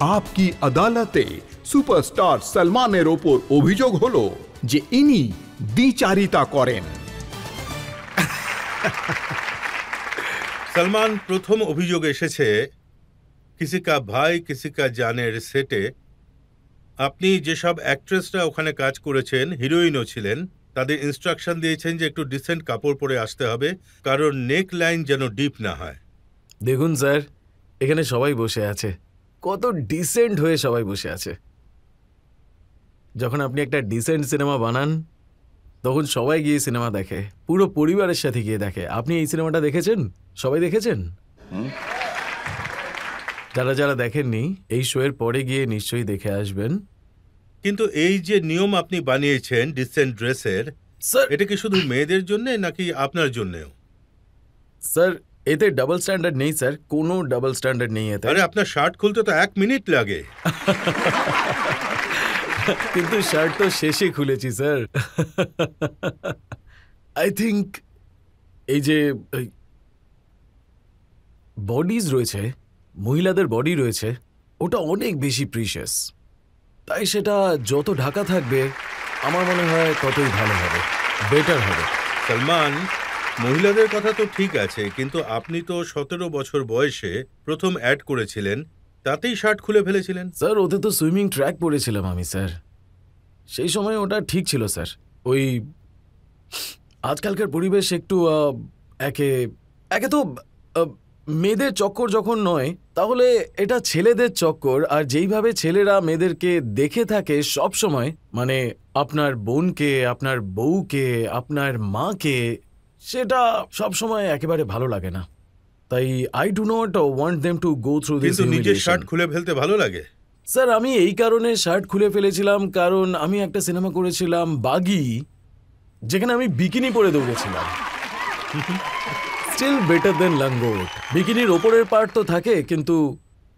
आपकी আদালতে সুপারস্টার সলমানের ওপর অভিযোগ হলো যে ইনি দ্বিচারিতা করেন। সলমান, প্রথম অভিযোগ এসেছে কিসি কা ভাই কিসি কা জানের সেটে আপনি যেসব অ্যাক্ট্রেসরা ওখানে কাজ করেছেন, হিরোইনও ছিলেন, তাদের ইনস্ট্রাকশন দিয়েছেন যে একটু ডিসেন্ট কাপড় পরে আসতে হবে, কারণ নেক লাইন যেন ডিপ না হয়। দেখুন স্যার, এখানে সবাই বসে আছে, কত ডিসেন্ট হয়ে সবাই বসে আছে। যখন আপনি একটা ডিসেন্ট সিনেমা বানান তখন সবাই গিয়ে সিনেমা দেখে, পুরো পরিবারের সাথে গিয়ে দেখে। আপনি এই সিনেমাটা দেখেছেন? সবাই দেখেছেন? যারা যারা দেখেননি এই শোয়ের পরে গিয়ে নিশ্চয়ই দেখে আসবেন। কিন্তু এই যে নিয়ম আপনি বানিয়েছেন ডিসেন্ট ড্রেসের, স্যার এটা কি শুধু মেয়েদের জন্য নাকি আপনার জন্যও? স্যার এতে ডাবল স্ট্যান্ডার্ড নেই স্যার, কোনো ডাবল স্ট্যান্ডার্ড নেই এতে। আরে আপনার শার্ট খুলতে তো 1 মিনিট লাগে। কিন্তু শার্ট তো শেষে খুলেছি স্যার। আই থিঙ্ক এই যে বডিজ রয়েছে, মহিলাদের বডি রয়েছে, ওটা অনেক বেশি প্রিশিয়াস, তাই সেটা যত ঢাকা থাকবে আমার মনে হয় ততই ভালো হবে, বেটার হবে। সলমান, মহিলাদের কথা তো ঠিক আছে, কিন্তু আপনি তো 17 বছর বয়সে প্রথম অ্যাড করেছিলেন, তাতেই শার্ট খুলে ফেলেছিলেন। স্যার ওতে তো সুইমিং ট্র্যাক পরেছিলাম আমি স্যার, সেই সময় ওটা ঠিক ছিল স্যার। ওই আজকালকার পরিবেশ একটু একে একে তো মেয়েদের চক্কর যখন নয়, তাহলে এটা ছেলেদের চক্কর। আর যেইভাবে ছেলেরা মেয়েদেরকে দেখে থাকে সব সময়, মানে আপনার বোনকে, আপনার বউকে, আপনার মাকে, সেটা সব সময় একেবারে ভালো লাগে না। তাই I do not want them to go through this. কিন্তু নিজের শার্ট খুলে ফেলতে ভালো লাগে। স্যার আমি এই কারণে শার্ট খুলে ফেলেছিলাম কারণ আমি একটা সিনেমা করেছিলাম বাগি, যেখানে আমি বিকিনি পরে দৌড়েছিলাম। স্টিল বেটার দেন লঙ্গোট। বিকিনির ওপরের পার্ট তো থাকে, কিন্তু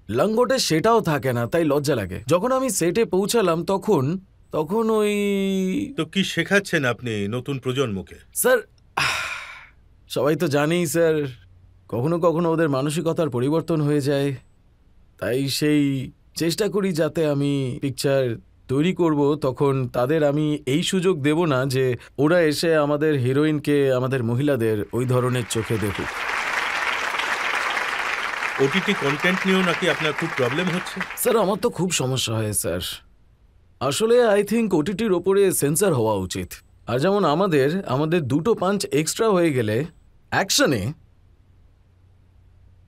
লঙ্গোটে সেটাও থাকে না, তাই লজ্জা লাগে। যখন আমি সেটে পৌঁছালাম তখন ওই... তো কি শেখাচ্ছেন আপনি নতুন প্রজন্মকে? স্যার সবাই তো জানেই স্যার, কখনো কখনো ওদের মানসিকতার পরিবর্তন হয়ে যায়, তাই সেই চেষ্টা করি যাতে আমি পিকচার তৈরি করব তখন তাদের আমি এই সুযোগ দেব না যে ওরা এসে আমাদের হিরোইনকে, আমাদের মহিলাদের ওই ধরনের চোখে দেখুক। ওটিটি কন্টেন্ট নিয়েও নাকি আপনার খুব প্রবলেম হচ্ছে? স্যার আমার তো খুব সমস্যা হয় স্যার। আসলে আই থিঙ্ক ওটিটির ওপরে সেন্সর হওয়া উচিত। আর যেমন আমাদের দুটো পাঞ্চ এক্সট্রা হয়ে গেলে অ্যাকশনে,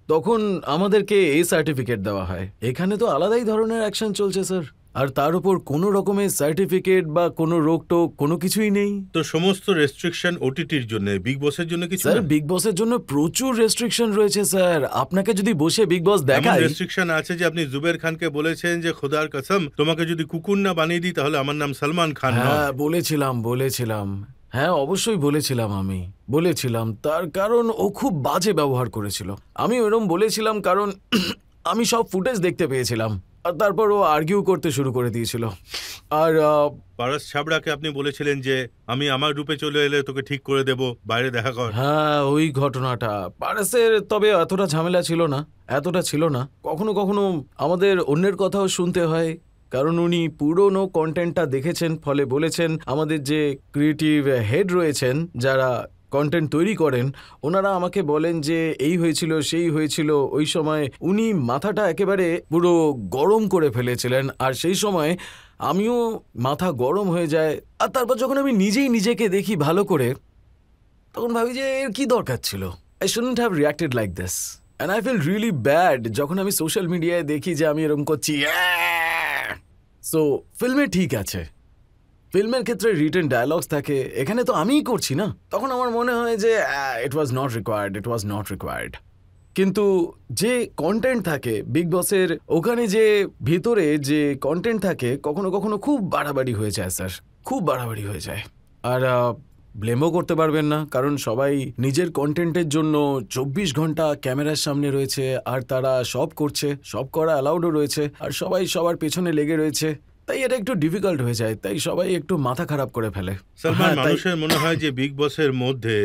তখন আমাদেরকে এই সার্টিফিকেট দেওয়া হয়। এখানে তো আলাদাই ধরনের অ্যাকশন চলছে স্যার, আর তার উপর কোনো রকমের সার্টিফিকেট বা কোনো রোকটোক কোনো কিছুই নেই। তো সমস্ত রেস্ট্রিকশন ওটিটির জন্য, বিগ বসের জন্য কিছু স্যার না? বিগ বসের জন্য প্রচুর রেস্ট্রিকশন রয়েছে স্যার। আপনাকে যদি বসে বিগ বস এমন দেখায়... রেস্ট্রিকশন আছে যে আপনি জুবের খানকে বলেছেন যে খোদার কসম তোমাকে যদি কুকুর না বানিয়ে দিই তাহলে আমার নাম সলমান খান নয়। হ্যাঁ বলেছিলাম, হ্যাঁ অবশ্যই বলেছিলাম, আমি বলেছিলাম। তার কারণ ও খুব বাজে ব্যবহার করেছিল। আমি ওরকম বলেছিলাম কারণ আমি সব ফুটেজ দেখতে পেয়েছিলাম, আর তারপর ও আর্গিউ করতে শুরু করে দিয়েছিল। আর পারস ছাবড়াকে আপনি বলেছিলেন যে আমি আমার রূপে চলে এলে তোকে ঠিক করে দেব, বাইরে দেখা কর। হ্যাঁ ওই ঘটনাটা পারসের তবে এতটা ঝামেলা ছিল না, এতটা ছিল না। কখনো কখনো আমাদের অন্যের কথাও শুনতে হয়, কারণ উনি পুরনো কন্টেন্টটা দেখেছেন, ফলে বলেছেন আমাদের যে ক্রিয়েটিভ হেড রয়েছেন, যারা কন্টেন্ট তৈরি করেন, ওনারা আমাকে বলেন যে এই হয়েছিল সেই হয়েছিল। ওই সময় উনি মাথাটা একেবারে পুরো গরম করে ফেলেছিলেন, আর সেই সময় আমিও মাথা গরম হয়ে যায়। আর তারপর যখন আমি নিজেই নিজেকে দেখি ভালো করে, তখন ভাবি যে এর কি দরকার ছিল। I shouldn't have reacted like this and I feel really bad যখন আমি সোশ্যাল মিডিয়ায় দেখি যে আমি এরকম করছি। সো ফিল্মে ঠিক আছে, ফিল্মের ক্ষেত্রে রিটেন ডায়ালগস থাকে, এখানে তো আমিই করছি না। তখন আমার মনে হয় যে ইট ওয়াজ নট রিকোয়ার্ড। কিন্তু যে কন্টেন্ট থাকে বিগ বসের, ওখানে যে ভিতরে যে কন্টেন্ট থাকে, কখনো কখনো খুব বাড়াবাড়ি হয়ে যায় স্যার, খুব বাড়াবাড়ি হয়ে যায়। আর ব্লেমও করতে পারবেন না, কারণ সবাই নিজের কন্টেন্টের জন্য 24 ঘন্টা ক্যামেরার সামনে রয়েছে, আর তারা সব করছে, সব করা অ্যালাউডও রয়েছে, আর সবাই সবার পেছনে লেগে রয়েছে। তাই এটা একটু ডিফিকাল্ট হয়ে যায়, তাই সবাই একটু মাথা খারাপ করে ফেলে। সলমান, মানুষের মনে হয় যে বিগ বসের মধ্যে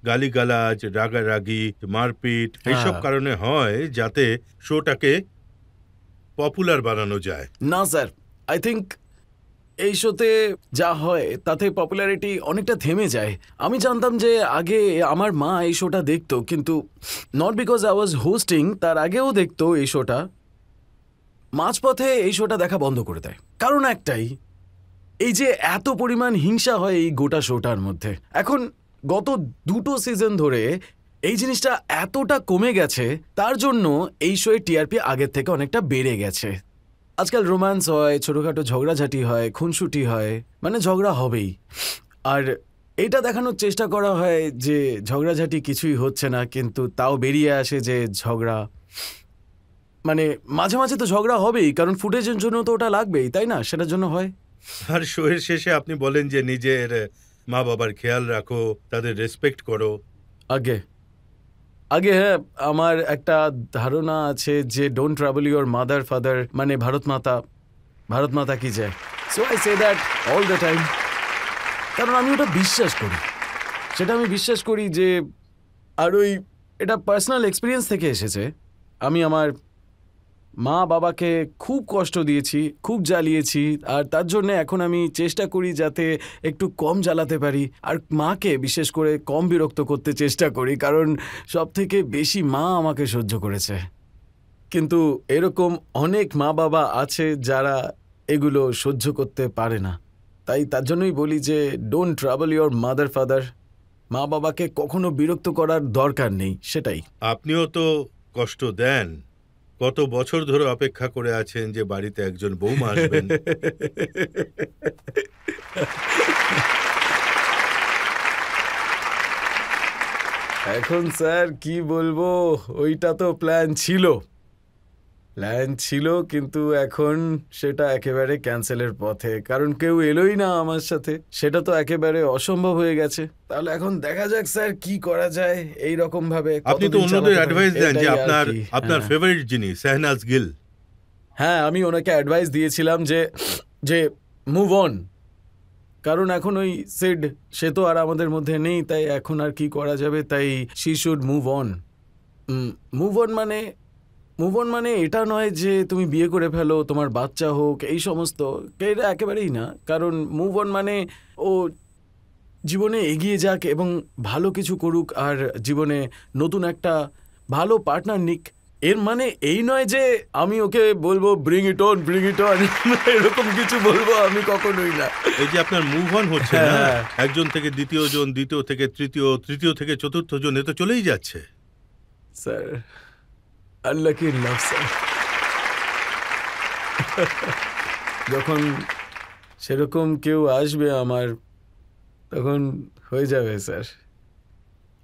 গালিগালাজ, রাগারাগি, মারপিট এইসব কারণে হয় যাতে শোটাকে পপুলার বানানো যায়। না স্যার, আই থিঙ্ক এই শোতে যা হয় তাতে পপুলারিটি অনেকটা থেমে যায়। আমি জানতাম যে আগে আমার মা এই শোটা দেখতো, কিন্তু not because I was hosting, তার আগেও দেখতো এই শোটা। মাঝপথে এই শোটা দেখা বন্ধ করে দেয়, কারণ একটাই, এই যে এত পরিমাণ হিংসা হয় এই গোটা শোটার মধ্যে। এখন গত 2টো সিজন ধরে এই জিনিসটা এতটা কমে গেছে, তার জন্য এই শোয়ের টিআরপি আগের থেকে অনেকটা বেড়ে গেছে। আজকাল রোম্যান্স হয়, ছোটোখাটো ঝগড়াঝাটি হয়, খুনসুটি হয়, মানে ঝগড়া হবেই। আর এটা দেখানোর চেষ্টা করা হয় যে ঝগড়াঝাটি কিছুই হচ্ছে না, কিন্তু তাও বেরিয়ে আসে যে ঝগড়া, মানে মাঝে মাঝে তো ঝগড়া হবেই, কারণ ফুটেজের জন্য তো ওটা লাগবেই, তাই না? সেটার জন্য হয়। আর শোয়ের শেষে আপনি বলেন যে নিজের মা বাবার খেয়াল রাখো, তাদের রেসপেক্ট করো। আগে আগে হ্যাঁ, আমার একটা ধারণা আছে যে don't travel your mother father, মানে ভারত মাতা কি যায়। So I say that all the time, কারণ আমি ওটা বিশ্বাস করি, সেটা আমি বিশ্বাস করি যে, আর ওই এটা পার্সোনাল এক্সপিরিয়েন্স থেকে এসেছে। আমি আমার মা বাবাকে খুব কষ্ট দিয়েছি, খুব জ্বালিয়েছি, আর তার জন্য এখন আমি চেষ্টা করি যাতে একটু কম জ্বালাতে পারি, আর মাকে বিশেষ করে কম বিরক্ত করতে চেষ্টা করি, কারণ সব থেকে বেশি মা আমাকে সহ্য করেছে। কিন্তু এরকম অনেক মা বাবা আছে যারা এগুলো সহ্য করতে পারে না, তাই তার জন্যই বলি যে don't travel your mother father. মা বাবাকে কখনো বিরক্ত করার দরকার নেই, সেটাই। আপনিও তো কষ্ট দেন, কত বছর ধরে অপেক্ষা করে আছেন যে বাড়িতে একজন বৌমা আসবেন। এখন স্যার কি বলবো, ওইটা তো প্ল্যান ছিল, কিন্তু এখন সেটা একেবারে ক্যান্সেলের পথে, কারণ কেউ এলোই না আমার সাথে। সেটা তো একেবারে অসম্ভব হয়ে গেছে। তাহলে এখন দেখা যাক স্যার কি করা যায় এই রকম ভাবে। আপনি তো অন্যদের অ্যাডভাইস দেন যে আপনার ফেভারিট যিনি শাহনাজ গিল। হ্যাঁ, আমি ওনাকে অ্যাডভাইস দিয়েছিলাম যে মুভ অন, কারণ এখন ওই সিড সে তো আর আমাদের মধ্যে নেই, তাই এখন আর কি করা যাবে, তাই she should move on. Move on মানে এটা নয় যে তুমি বিয়ে করে ফেলো, তোমার বাচ্চা হোক, এই সমস্ত, এটা একেবারেই না। কারণ মুভ অন মানে ও জীবনে এগিয়ে যাক এবং ভালো কিছু করুক, আর জীবনে নতুন একটা ভালো পার্টনার নিক। এর মানে এই নয় যে আমি ওকে বলবো ব্রিং ইট অন এরকম কিছু বলবো আমি কখনোই না। এই যে আপনার মুভ অন হচ্ছে না, একজন থেকে দ্বিতীয় জন, দ্বিতীয় থেকে তৃতীয় থেকে চতুর্থ জন, এ তো চলেই যাচ্ছে। স্যার আনলাকি লাভ স্যার, যখন সেরকম কেউ আসবে আমার, তখন হয়ে যাবে স্যার।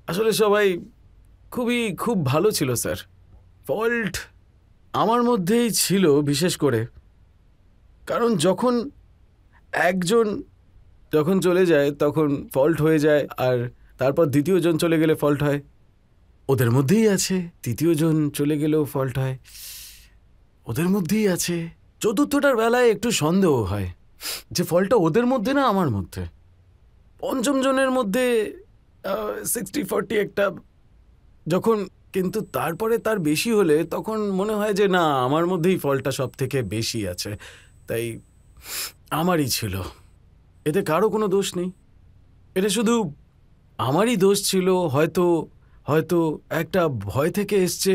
আসলে সবাই খুব ভালো ছিল স্যার, ফল্ট আমার মধ্যেই ছিল বিশেষ করে, কারণ যখন একজন চলে যায় তখন ফল্ট হয়ে যায়, আর তারপর দ্বিতীয় জন চলে গেলে ফল্ট হয়। ওদের মধ্যেই আছে, তৃতীয় জন চলে গেলেও ফল্ট হয়, ওদের মধ্যেই আছে। চতুর্থটার বেলায় একটু সন্দেহ হয় যে ফল্টটা ওদের মধ্যে না আমার মধ্যে। পঞ্চম জনের মধ্যে 60-40 একটা যখন, কিন্তু তারপরে তার বেশি হলে তখন মনে হয় যে না, আমার মধ্যেই ফলটা সব থেকে বেশি আছে, তাই আমারই ছিল। এতে কারো কোনো দোষ নেই, এটা শুধু আমারই দোষ ছিল। হয়তো একটা ভয় থেকে এসছে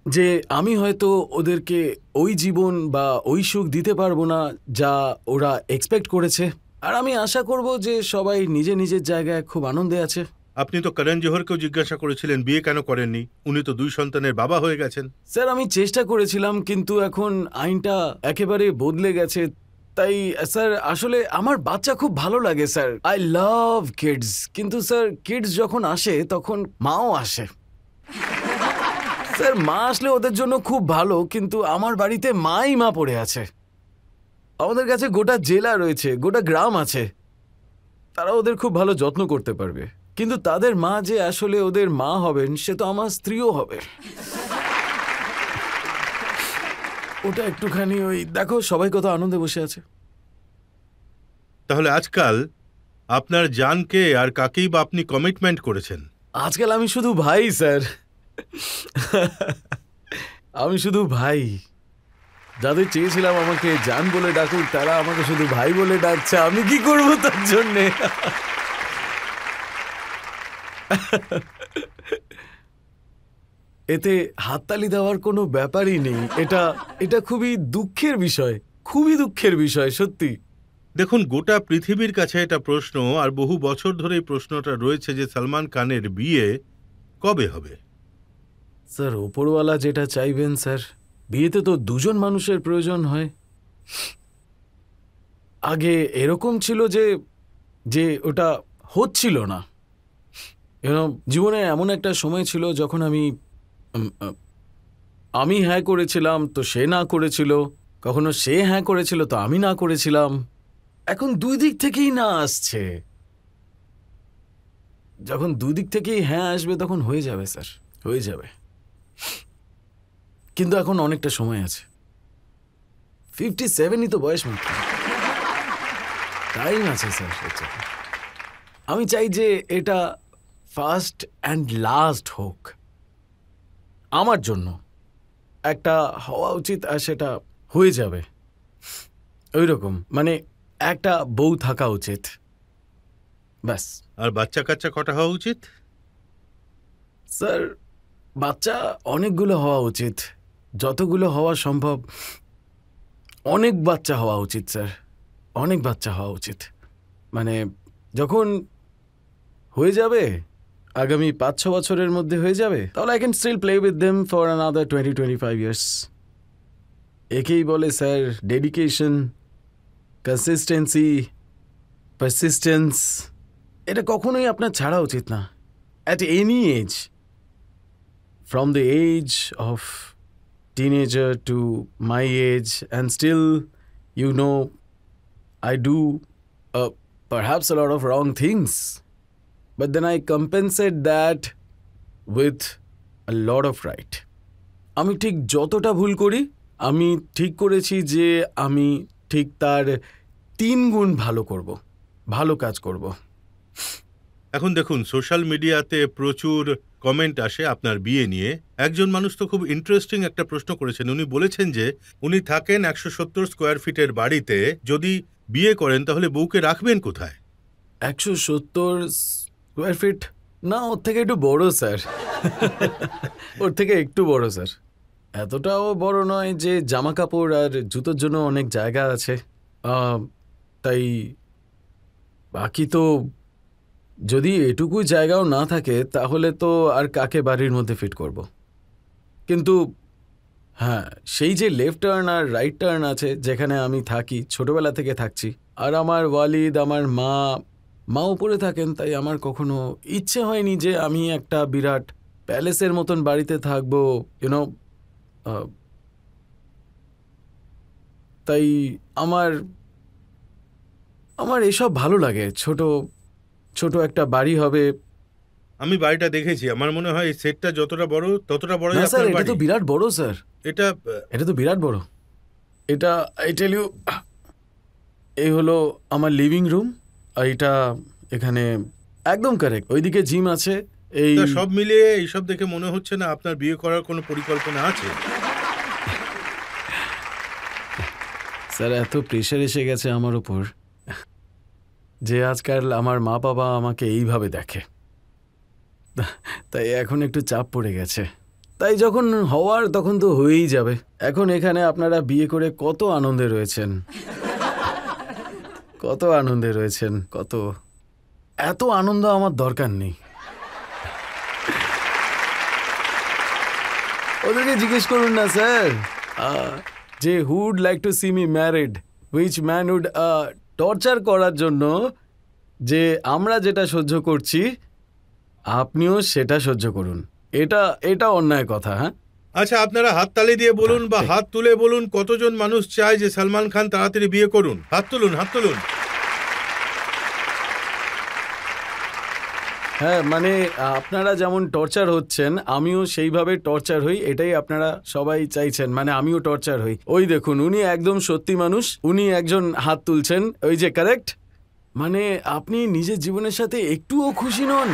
যে আমি হয়তো ওদেরকে ওই জীবন বা ওই সুখ দিতে পারবো না যা ওরা এক্সপেক্ট করেছে। আর আমি আশা করব যে সবাই নিজের জায়গায় খুব আনন্দে আছে। আপনি তো করণ জোহরকেও জিজ্ঞাসা করেছিলেন বিয়ে কেন করেননি, উনি তো 2 সন্তানের বাবা হয়ে গেছেন। স্যার আমি চেষ্টা করেছিলাম, কিন্তু এখন আইনটা একেবারে বদলে গেছে। তাই স্যার আসলে আমার বাচ্চা খুব ভালো লাগে স্যার, আই লাভ কিডস, কিন্তু স্যার কিডস যখন আসে তখন মাও আসে। স্যার মা আসলে ওদের জন্য খুব ভালো, কিন্তু আমার বাড়িতে মা পড়ে আছে। আমাদের কাছে গোটা জেলা রয়েছে, গোটা গ্রাম আছে, তারা ওদের খুব ভালো যত্ন করতে পারবে, কিন্তু তাদের মা যে আসলে ওদের মা হবেন সে তো আমার স্ত্রীও হবে। ওটা একটুখানি ওই দেখো সবাই কত আনন্দে বসে আছে। তাহলে আজকাল আপনার জানকে আর কাকেই বা আপনি কমিটমেন্ট করেছেন? আজকাল আমি শুধু ভাই স্যার, আমি শুধু ভাই। যাদের চেয়েছিলাম আমাকে জান বলে ডাকুক, তারা আমাকে শুধু ভাই বলে ডাকছে। আমি কি করব তার জন্যে? এতে হাততালি দেওয়ার কোনো ব্যাপারই নেই। এটা খুবই দুঃখের বিষয়, খুবই দুঃখের বিষয়, সত্যি। দেখুন, গোটা পৃথিবীর কাছে এটা প্রশ্ন, আর বহু বছর ধরে এই প্রশ্নটা রয়েছে যে সলমান খানের বিয়ে কবে হবে। স্যার, ওপরওয়ালা যেটা চাইবেন স্যার। বিয়েতে তো দুজন মানুষের প্রয়োজন হয়। আগে এরকম ছিল যে ওটা হচ্ছিল না। জীবনে এমন একটা সময় ছিল যখন আমি হ্যাঁ করেছিলাম তো সে না করেছিল, কখনো সে হ্যাঁ করেছিল তো আমি না করেছিলাম। এখন দুই দিক থেকেই না আসছে। যখন দুই দিক থেকেই হ্যাঁ আসবে তখন হয়ে যাবে স্যার, হয়ে যাবে। কিন্তু এখন অনেকটা সময় আছে। 57ই তো বয়স মাত্র, টাইম আছে স্যার। আমি চাই যে এটা ফার্স্ট অ্যান্ড লাস্ট হোক আমার জন্য। একটা হওয়া উচিত আর সেটা হয়ে যাবে ওই রকম, মানে একটা বউ থাকা উচিত, ব্যাস। আর বাচ্চা কাচ্চা কটা হওয়া উচিত? স্যার, বাচ্চা অনেকগুলো হওয়া উচিত, যতগুলো হওয়া সম্ভব। অনেক বাচ্চা হওয়া উচিত স্যার, অনেক বাচ্চা হওয়া উচিত। মানে যখন হয়ে যাবে, আগামী 5-6 বছরের মধ্যে হয়ে যাবে, তাহলে I can still play with them for another 20-25 years. একেই বলে স্যার ডেডিকেশন, কনসিস্টেন্সি, পারসিস্টেন্স। এটা কখনোই আপনার ছাড়া উচিত না, at any age. From the age of teenager to my age, and still, I do perhaps a lot of wrong things, but then I compensate that with a lot of right. আমি ঠিক যতটা ভুল করি, আমি ঠিক করেছি যে আমি ঠিক তার 3 গুণ ভালো করব, ভালো কাজ করব। এখন দেখুন, সোশ্যাল মিডিয়াতে প্রচুর কমেন্ট আসে আপনার বিয়ে নিয়ে। একজন মানুষ তো খুব ইন্টারেস্টিং একটা প্রশ্ন করেছেন। উনি বলেছেন যে উনি থাকেন 170 স্কোয়ার ফিটের বাড়িতে, যদি বিয়ে করেন তাহলে বউকে রাখবেন কোথায়? 170 স্কোয়ার ফিট না, ওর থেকে একটু বড় স্যার। ওর থেকে একটু বড় স্যার, এতটাও বড় নয় যে জামা কাপড় আর জুতোর জন্য অনেক জায়গা আছে। তাই বাকি তো, যদি এটুকু জায়গাও না থাকে তাহলে তো আর কাকে বাড়ির মধ্যে ফিট করব। কিন্তু হ্যাঁ, সেই যে লেফট টার্ন আর রাইট টার্ন আছে যেখানে আমি থাকি, ছোটবেলা থেকে থাকছি, আর আমার ওয়ালিদ, আমার মা উপরে থাকেন, তাই আমার কখনো ইচ্ছে হয়নি যে আমি একটা বিরাট প্যালেসের মতন বাড়িতে থাকবো, তাই আমার এসব ভালো লাগে। ছোট একটা বাড়ি হবে। আমি বাড়িটা দেখেছি, আমার মনে হয় এই সেটটা যতটা বড় ততটা বড়। না স্যার, এটা তো বিরাট বড় স্যার, এটা তো বিরাট বড়। এটা আই টেল ইউ, এই হলো আমার লিভিং রুম, আর এটা এখানে একদম কারেক্ট। ওইদিকে জিম আছে। এই সব মিলিয়ে এইসব দেখে মনে হচ্ছে না আপনার বিয়ে করার কোনো পরিকল্পনা আছে। স্যার, এত প্রেশার এসে গেছে আমার উপর যে আজকাল আমার মা বাবা আমাকে এইভাবে দেখে, তাই এখন একটু চাপ পড়ে গেছে। তাই যখন হওয়ার তখন তো হয়েই যাবে। এখন এখানে আপনারা বিয়ে করে কত আনন্দে রয়েছেন, কত আনন্দে রয়েছেন, এত আনন্দ আমার দরকার নেই। ওদেরকে জিজ্ঞেস করুন না স্যার যে who would like to see me married, which man would torture করার জন্য যে আমরা যেটা সহ্য করছি আপনিও সেটা সহ্য করুন। এটা অন্যায় কথা। হ্যাঁ, আচ্ছা, আপনারা হাততালি দিয়ে বলুন বা হাত তুলে বলুন কতজন মানুষ চায় যে সলমান খান তাড়াতাড়ি বিয়ে করুন। হাত তুলুন, হাত তুলুন। হ্যাঁ, মানে আপনারা যেমন টর্চার হচ্ছেন আমিও সেইভাবে টর্চার হই, এটাই আপনারা সবাই চাইছেন। মানে আমিও টর্চার হই। ওই দেখুন, উনি একদম সত্যি মানুষ, উনি একজন হাত তুলছেন, ওই যে কারেক্ট। মানে আপনি নিজের জীবনের সাথে একটুও খুশি নন?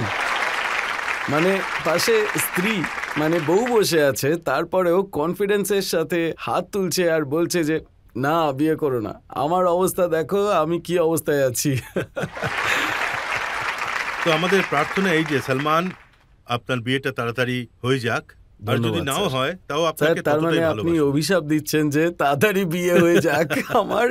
মানে পাশে স্ত্রী, মানে বউ বসে আছে, তারপরেও কনফিডেন্সের সাথে হাত তুলছে আর বলছে যে না বিয়ে করো না। আমার অবস্থা দেখো, আমি কি অবস্থায় আছি। তো আমাদের প্রার্থনা এই যে সালমান আপনার বিয়েটা তাড়াতাড়ি হয়ে যাক, আর যদি ধন্যবাদ, নাও স্যার। হয় তাও স্যার আপনাকে তার মানে ততটাই আপনি ভালোবাসি। অভিশাপ দিচ্ছেন যে তাড়াতাড়ি বিয়ে হয়ে যাক আমার।